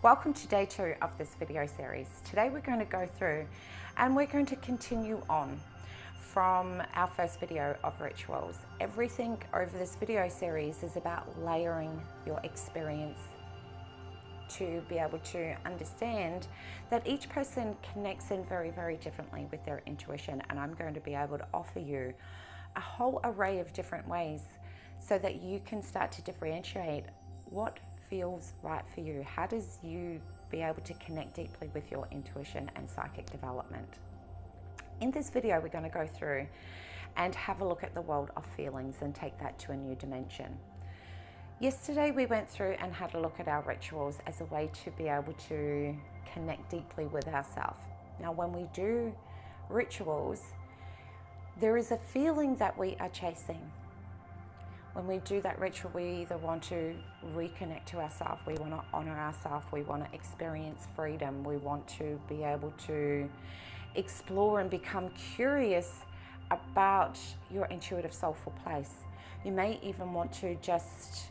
Welcome to day 2 of this video series. Today we're going to go through and we're going to continue on from our first video of rituals. Everything over this video series is about layering your experience to be able to understand that each person connects in very, very differently with their intuition, and I'm going to be able to offer you a whole array of different ways so that you can start to differentiate what feels right for you. How does you be able to connect deeply with your intuition and psychic development? In this video, we're going to go through and have a look at the world of feelings and take that to a new dimension. Yesterday, we went through and had a look at our rituals as a way to be able to connect deeply with ourselves. Now, when we do rituals, there is a feeling that we are chasing. When we do that ritual, we either want to reconnect to ourselves, we want to honor ourselves, we want to experience freedom, we want to be able to explore and become curious about your intuitive soulful place. You may even want to just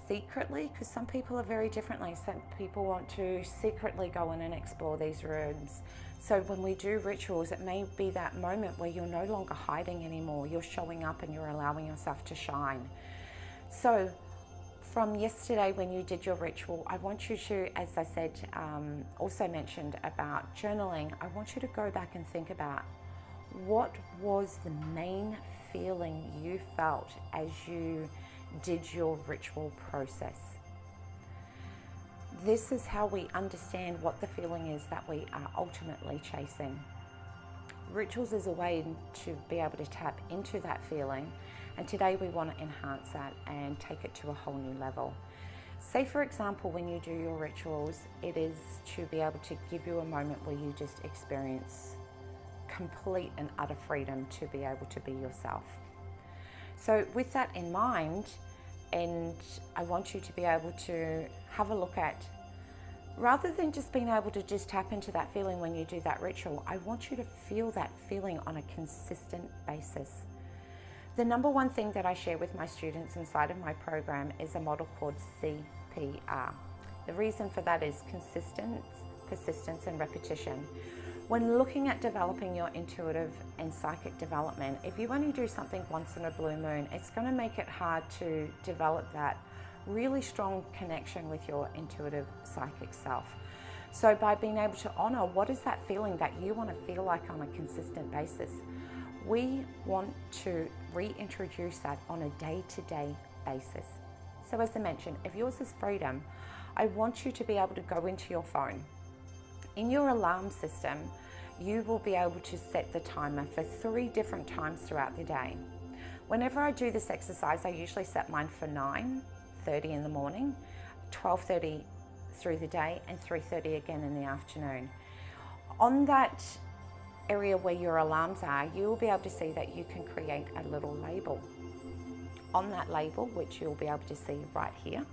secretly, because some people are very differently, some people want to secretly go in and explore these rooms. So when we do rituals, it may be that moment where you're no longer hiding anymore, you're showing up and you're allowing yourself to shine. So from yesterday when you did your ritual, I want you to, as I said, also mentioned about journaling, I want you to go back and think about what was the main feeling you felt as you did your ritual process. This is how we understand what the feeling is that we are ultimately chasing. Rituals is a way to be able to tap into that feeling, and today we want to enhance that and take it to a whole new level. Say, for example, when you do your rituals, it is to be able to give you a moment where you just experience complete and utter freedom to be able to be yourself. So with that in mind, and I want you to be able to have a look at, rather than just being able to just tap into that feeling when you do that ritual, I want you to feel that feeling on a consistent basis. The number one thing that I share with my students inside of my program is a model called CPR. The reason for that is consistency, persistence, and repetition. When looking at developing your intuitive and psychic development, if you only do something once in a blue moon, it's going to make it hard to develop that really strong connection with your intuitive psychic self. So by being able to honor what is that feeling that you want to feel like on a consistent basis, we want to reintroduce that on a day-to-day basis. So as I mentioned, if yours is freedom, I want you to be able to go into your phone. In your alarm system, you will be able to set the timer for 3 different times throughout the day. Whenever I do this exercise, I usually set mine for 9:30 in the morning, 12:30 through the day, and 3:30 again in the afternoon. On that area where your alarms are, you will be able to see that you can create a little label. On that label, which you'll be able to see right here,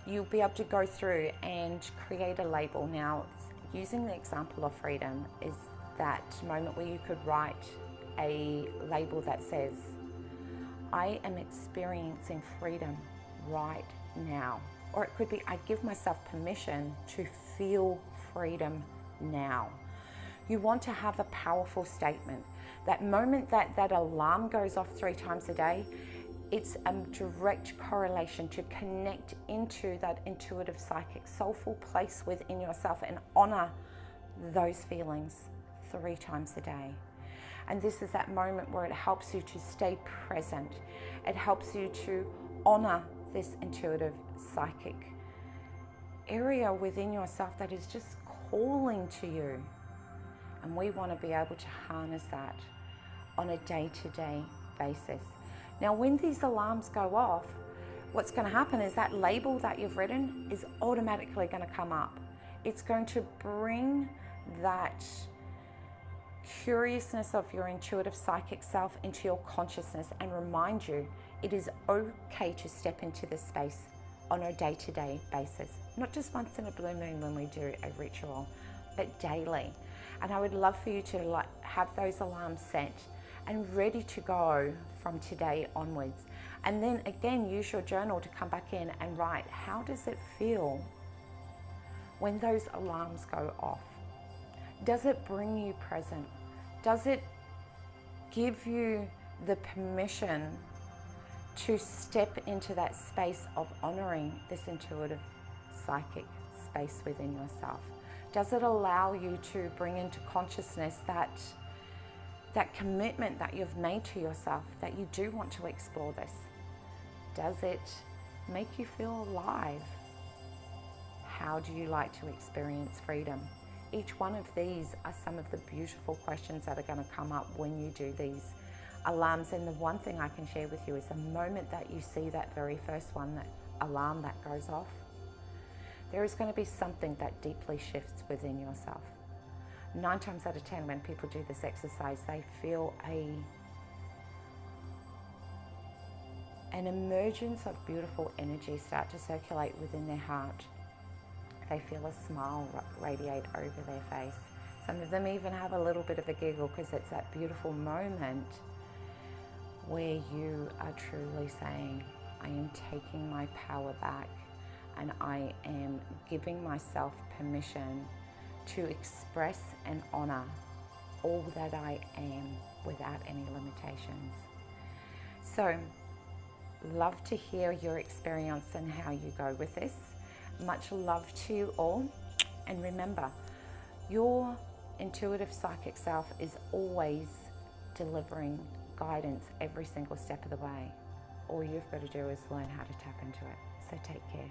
you'll be able to go through and create a label. Now, using the example of freedom is that moment where you could write a label that says, I am experiencing freedom right now. Or it could be, I give myself permission to feel freedom now. You want to have a powerful statement. That moment that that alarm goes off 3 times a day, it's a direct correlation to connect into that intuitive, psychic, soulful place within yourself and honor those feelings 3 times a day. And this is that moment where it helps you to stay present. It helps you to honor this intuitive, psychic area within yourself that is just calling to you. And we want to be able to harness that on a day-to-day basis. Now, when these alarms go off, what's going to happen is that label that you've written is automatically going to come up. It's going to bring that curiousness of your intuitive psychic self into your consciousness and remind you it is okay to step into this space on a day-to-day basis. Not just once in a blue moon when we do a ritual, but daily. And I would love for you to have those alarms set and ready to go from today onwards. And then again, use your journal to come back in and write, how does it feel when those alarms go off? Does it bring you present? Does it give you the permission to step into that space of honoring this intuitive psychic space within yourself? Does it allow you to bring into consciousness that commitment that you've made to yourself, that you do want to explore this? Does it make you feel alive? How do you like to experience freedom? Each one of these are some of the beautiful questions that are going to come up when you do these alarms. And the one thing I can share with you is the moment that you see that very first one, that alarm that goes off, there is going to be something that deeply shifts within yourself. 9 times out of 10 when people do this exercise, they feel an emergence of beautiful energy start to circulate within their heart. They feel a smile radiate over their face. Some of them even have a little bit of a giggle, because it's that beautiful moment where you are truly saying, I am taking my power back, and I am giving myself permission to express and honor all that I am without any limitations. So, love to hear your experience and how you go with this. Much love to you all. And remember, your intuitive psychic self is always delivering guidance every single step of the way. All you've got to do is learn how to tap into it. So take care.